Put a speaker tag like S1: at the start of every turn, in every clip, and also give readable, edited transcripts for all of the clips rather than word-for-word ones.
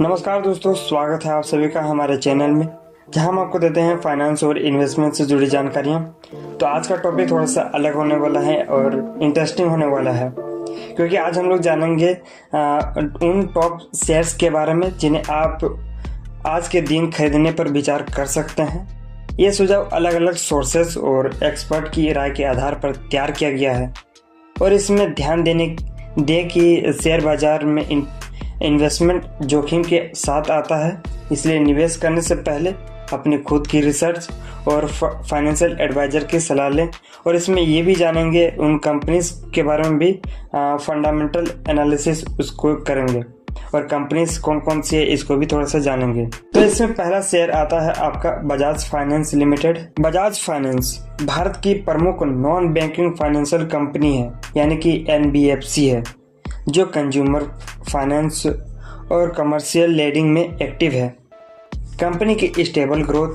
S1: नमस्कार दोस्तों, स्वागत है आप सभी का हमारे चैनल में, जहां हम आपको देते हैं फाइनेंस और इन्वेस्टमेंट से जुड़ी जानकारियां। तो आज का टॉपिक थोड़ा सा अलग होने वाला है और इंटरेस्टिंग होने वाला है, क्योंकि आज हम लोग जानेंगे उन टॉप शेयर्स के बारे में जिन्हें आप आज के दिन खरीदने पर विचार कर सकते हैं। ये सुझाव अलग अलग सोर्सेस और एक्सपर्ट की राय के आधार पर तैयार किया गया है और इसमें ध्यान दें कि शेयर बाजार में इन्वेस्टमेंट जोखिम के साथ आता है, इसलिए निवेश करने से पहले अपनी खुद की रिसर्च और फाइनेंशियल एडवाइजर की सलाह लें। और इसमें ये भी जानेंगे उन कंपनीज के बारे में भी फंडामेंटल एनालिसिस उसको करेंगे और कंपनीज कौन कौन सी है इसको भी थोड़ा सा जानेंगे। तो इसमें पहला शेयर आता है आपका Bajaj finance limited. Bajaj finance Bharat की प्रमुख नॉन बैंकिंग फाइनेंशियल कंपनी है, यानी कि NBFC है, जो कंज्यूमर फाइनेंस और कमर्शियल लेंडिंग में एक्टिव है। कंपनी की स्टेबल ग्रोथ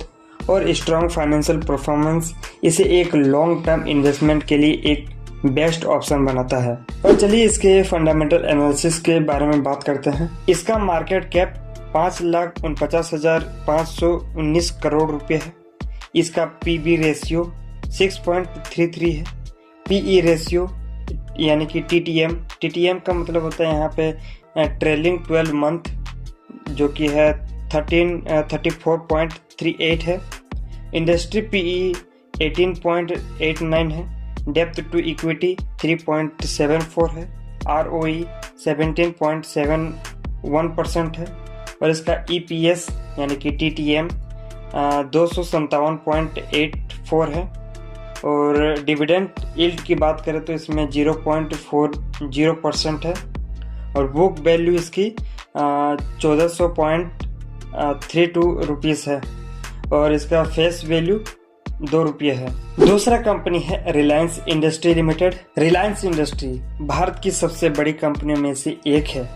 S1: और स्ट्रॉन्ग फाइनेंशियल परफॉर्मेंस इसे एक लॉन्ग टर्म इन्वेस्टमेंट के लिए एक बेस्ट ऑप्शन बनाता है। और चलिए इसके फंडामेंटल एनालिसिस के बारे में बात करते हैं। इसका मार्केट कैप 5,49,519 करोड़ रुपए है। इसका PB रेशियो 6.33 है। PE रेशियो यानी कि TTM का मतलब होता है यहाँ पे ट्रेलिंग 12 मंथ, जो कि है 34.38 है। इंडस्ट्री PE 18.89 है। डेप्थ टू इक्विटी 3.74 है। ROE 17.71% है। और इसका EPS यानी कि TTM 257.84 है। और डिविडेंड यील्ड की बात करें तो इसमें 0.40% है। और बुक वैल्यू इसकी 1400.32 रुपीज़ है। और इसका फेस वैल्यू 2 रुपये है। दूसरा कंपनी है Reliance industry limited. Reliance industry Bharat की सबसे बड़ी कंपनियों में से एक है,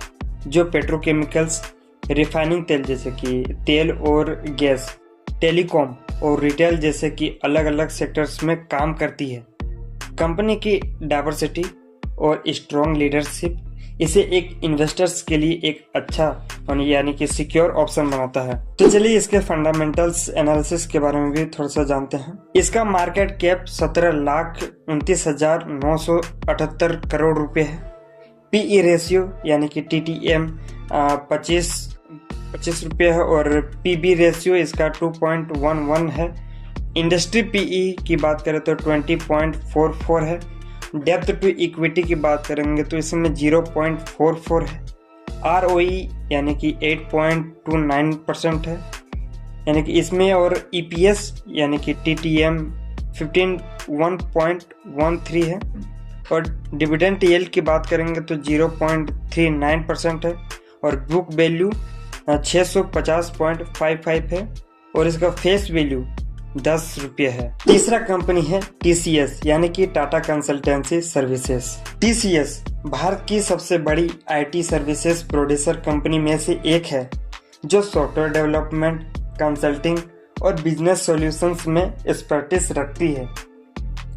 S1: जो पेट्रोकेमिकल्स, रिफाइनिंग तेल जैसे कि तेल और गैस, टेलीकॉम और रिटेल जैसे कि अलग अलग सेक्टर्स में काम करती है। कंपनी की डाइवर्सिटी और स्ट्रॉन्ग लीडरशिप इसे एक इन्वेस्टर्स के लिए एक अच्छा यानी कि सिक्योर ऑप्शन बनाता है। तो चलिए इसके फंडामेंटल्स एनालिसिस के बारे में भी थोड़ा सा जानते हैं। इसका मार्केट कैप 17,29,978 करोड़ रुपए है। PE रेशियो यानी कि TTM 25 रुपये है। और PB रेशियो इसका 2.11 है। इंडस्ट्री PE की बात करें तो 20.44 है। डेप्थ टू इक्विटी की बात करेंगे तो इसमें 0.44 है। ROE यानी कि 8.29% है, यानी कि इसमें। और EPS यानी कि TTM 113 है। और डिविडेंड यील्ड की बात करेंगे तो 0.39% है। और बुक वैल्यू 650.55 है। और इसका फेस वैल्यू 10 रुपये है। तीसरा कंपनी है TCS यानी कि Tata consultancy services. TCS Bharat की सबसे बड़ी IT सर्विसेज प्रोड्यूसर कंपनी में से एक है, जो सॉफ्टवेयर डेवलपमेंट, कंसल्टिंग और बिजनेस सॉल्यूशंस में एक्सपर्टीज रखती है।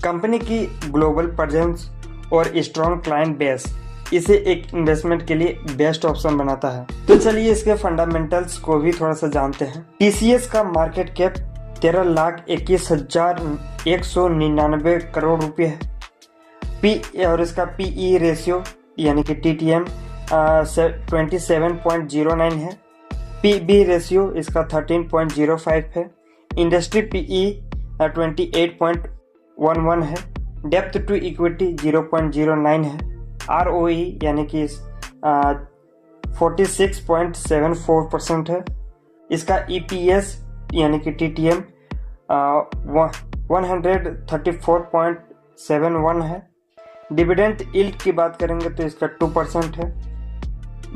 S1: कंपनी की ग्लोबल प्रेजेंस और स्ट्रॉन्ग क्लाइंट बेस इसे एक इन्वेस्टमेंट के लिए बेस्ट ऑप्शन बनाता है। तो चलिए इसके फंडामेंटल्स को भी थोड़ा सा जानते हैं। TCS का मार्केट कैप 13,21,199 करोड़ रुपए है। और इसका PE रेशियो यानी कि TTM 27.09 है। PB रेशियो इसका 13.05 है। इंडस्ट्री PE 28.11 है। डेप्थ टू इक्विटी 0.09 है। ROE यानी कि 46.74% है। इसका EPS यानी कि TTM 134.71 है। डिविडेंड यील्ड की बात करेंगे तो इसका 2% है।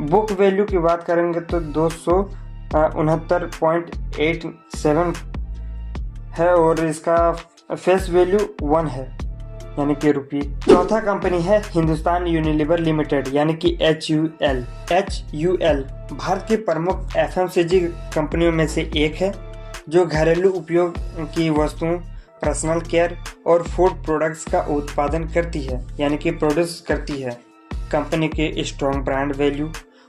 S1: बुक वैल्यू की बात करेंगे तो 269.87 है। और इसका फेस वैल्यू 1 है, यानी कि रुपये। चौथा कंपनी है हिंदुस्तान यूनिलीवर लिमिटेड यानी कि HUL। भारत की प्रमुख FMCG कंपनियों में से एक है, जो घरेलू उपयोग की वस्तुओं, पर्सनल केयर और फूड प्रोडक्ट्स का उत्पादन करती है, यानी कि प्रोड्यूस करती है। कंपनी के स्ट्रॉन्ग ब्रांड वैल्यू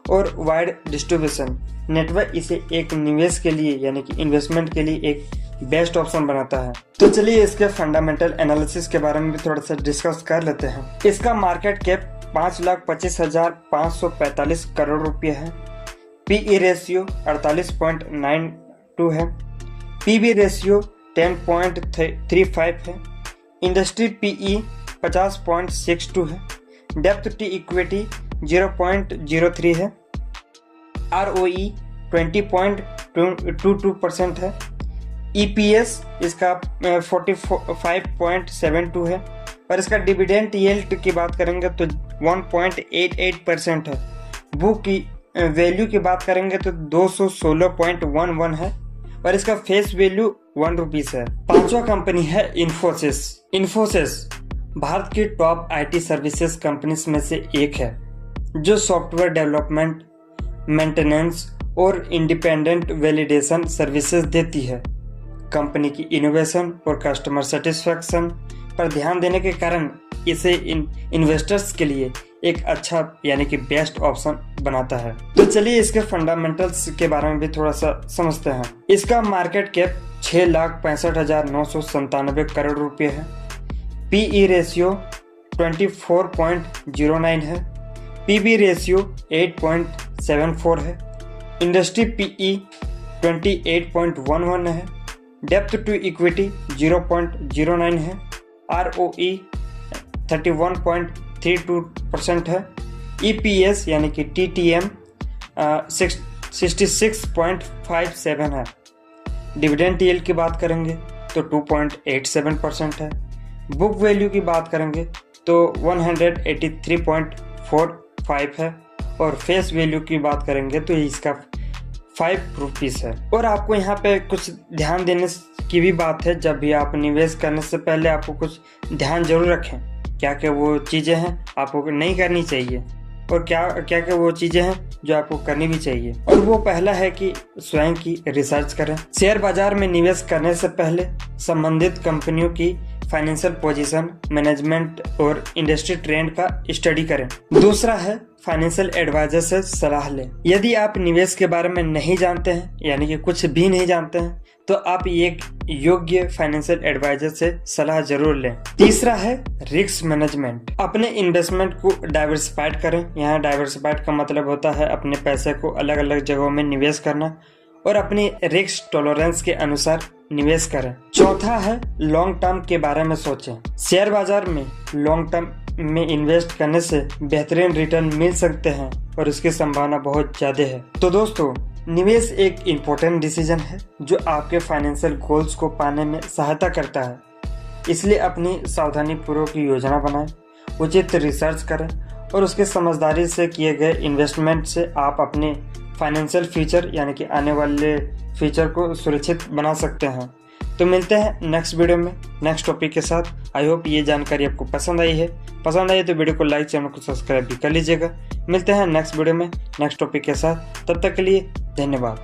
S1: और वाइड डिस्ट्रीब्यूशन नेटवर्क इसे एक निवेश के लिए यानी कि इन्वेस्टमेंट के लिए एक बेस्ट ऑप्शन बनाता है। तो चलिए इसके फंडामेंटल एनालिसिस के बारे में भी थोड़ा सा डिस्कस कर लेते हैं। इसका मार्केट कैप 5,25,545 करोड़ रुपये है। पीई रेशियो 48.92 है। पीबी रेशियो 10.35 है। इंडस्ट्री पीई 50.62 है। डेप्थ टू इक्विटी 0.03 है। आरओई 20.22% है। ईपीएस इसका 45.72 है और इसका डिविडेंड यील्ड की बात करेंगे तो 1.88% है। बुक की वैल्यू की बात करेंगे तो 216.11 है और इसका फेस वैल्यू 1 रुपीस है। पांचवा कंपनी है इन्फोसिस। इन्फोसिस भारत की टॉप आईटी सर्विसेज कंपनीज में से एक है जो सॉफ्टवेयर डेवलपमेंट, मेंटेनेंस और इंडिपेंडेंट वैलिडेशन सर्विसेज देती है। कंपनी की इनोवेशन और कस्टमर सेटिस्फैक्शन पर ध्यान देने के कारण इसे इन्वेस्टर्स के लिए एक अच्छा यानी कि बेस्ट ऑप्शन बनाता है। तो चलिए इसके फंडामेंटल्स के बारे में भी थोड़ा सा समझते हैं। इसका मार्केट कैप 6,65,997 करोड़ रुपये है। पीई रेशियो 24.09 है। पीबी रेशियो 8.74 है। इंडस्ट्री पीई 28.11 है। डेप्थ टू इक्विटी 0.09 है। आरओई 31.32% है। ईपीएस यानी कि टीटीएम 66.57 है। डिविडेंड यील्ड की बात करेंगे तो 2.87% है। बुक वैल्यू की बात करेंगे तो 183.45 है और फेस वैल्यू की बात करेंगे तो इसका 5 रुपीस है। और आपको यहाँ पे कुछ ध्यान देने की भी बात है, जब भी आप निवेश करने से पहले आपको कुछ ध्यान जरूर रखें। क्या क्या वो चीज़ें हैं आपको नहीं करनी चाहिए और क्या क्या वो चीज़ें हैं जो आपको करनी भी चाहिए। और वो पहला है कि स्वयं की रिसर्च करें। शेयर बाजार में निवेश करने से पहले संबंधित कंपनियों की फाइनेंशियल पोजीशन, मैनेजमेंट और इंडस्ट्री ट्रेंड का स्टडी करें। दूसरा है फाइनेंशियल एडवाइजर से सलाह लें। यदि आप निवेश के बारे में नहीं जानते हैं यानी कि कुछ भी नहीं जानते हैं तो आप एक योग्य फाइनेंशियल एडवाइजर से सलाह जरूर लें। तीसरा है रिस्क मैनेजमेंट। अपने इन्वेस्टमेंट को डाइवर्सिफाइड करें। यहाँ डाइवर्सिफाइड का मतलब होता है अपने पैसे को अलग अलग जगहों में निवेश करना और अपनी रिस्क टॉलरेंस के अनुसार निवेश करें। चौथा है लॉन्ग टर्म के बारे में सोचें। शेयर बाजार में लॉन्ग टर्म में इन्वेस्ट करने से बेहतरीन रिटर्न मिल सकते हैं और उसकी संभावना बहुत ज्यादा है। तो दोस्तों, निवेश एक इम्पोर्टेंट डिसीजन है जो आपके फाइनेंशियल गोल्स को पाने में सहायता करता है। इसलिए अपनी सावधानी पूर्वक योजना बनाएं, उचित रिसर्च करें और उसके समझदारी से किए गए इन्वेस्टमेंट से आप अपने फाइनेंशियल फ्यूचर यानी कि आने वाले फ्यूचर को सुरक्षित बना सकते हैं। तो मिलते हैं नेक्स्ट वीडियो में नेक्स्ट टॉपिक के साथ। आई होप ये जानकारी आपको पसंद आई है। पसंद आई तो वीडियो को लाइक, चैनल को सब्सक्राइब भी कर लीजिएगा। मिलते हैं नेक्स्ट वीडियो में नेक्स्ट टॉपिक के साथ। तब तक के लिए धन्यवाद।